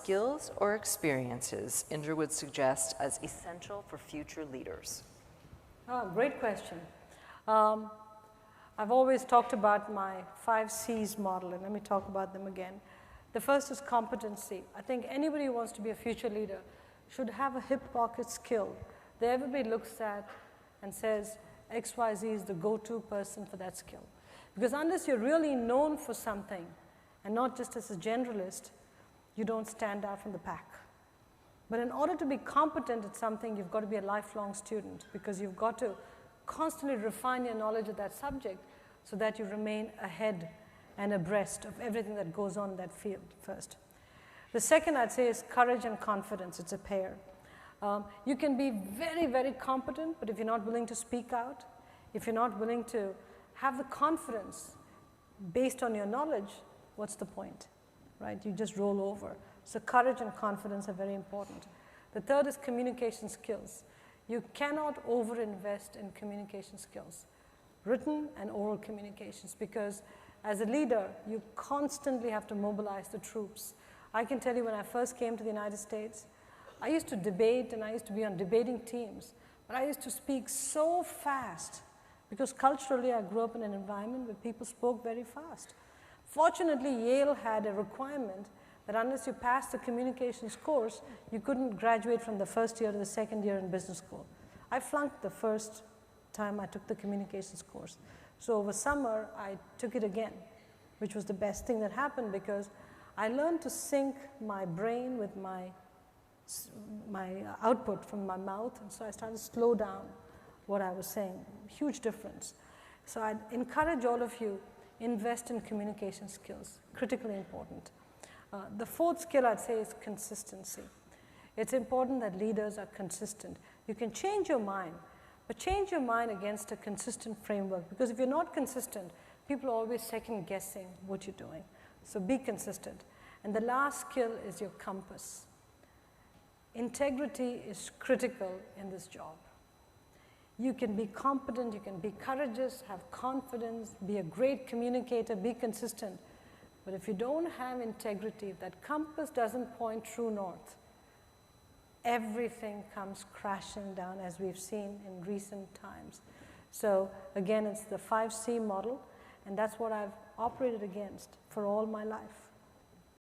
skills or experiences Indira would suggest as essential for future leaders? Oh, great question. I've always talked about my 5 C's model, and let me talk about them again. The first is competency. I think anybody who wants to be a future leader should have a hip pocket skill that everybody looks at and says, XYZ is the go-to person for that skill. Because unless you're really known for something, and not just as a generalist, you don't stand out from the pack. But in order to be competent at something, you've got to be a lifelong student, because you've got to constantly refine your knowledge of that subject so that you remain ahead and abreast of everything that goes on in that field first. The second I'd say is courage and confidence. It's a pair. You can be very, very competent, but if you're not willing to speak out, if you're not willing to have the confidence based on your knowledge, what's the point, right? You just roll over. So courage and confidence are very important. The third is communication skills. You cannot overinvest in communication skills, written and oral communications, because as a leader, you constantly have to mobilize the troops. I can tell you when I first came to the United States, I used to debate and I used to be on debating teams, but I used to speak so fast because culturally I grew up in an environment where people spoke very fast. Fortunately, Yale had a requirement that unless you passed the communications course, you couldn't graduate from the first year to the second year in business school. I flunked the first time I took the communications course. So over summer, I took it again, which was the best thing that happened because I learned to sync my brain with my output from my mouth, and so I started to slow down what I was saying. Huge difference. So I'd encourage all of you, invest in communication skills, critically important. The fourth skill I'd say is consistency. It's important that leaders are consistent. You can change your mind, but change your mind against a consistent framework, because if you're not consistent, people are always second guessing what you're doing. So be consistent. And the last skill is your compass. Integrity is critical in this job. You can be competent, you can be courageous, have confidence, be a great communicator, be consistent. But if you don't have integrity, if that compass doesn't point true north, everything comes crashing down, as we've seen in recent times. So again, it's the 5C model, and that's what I've operated against for all my life.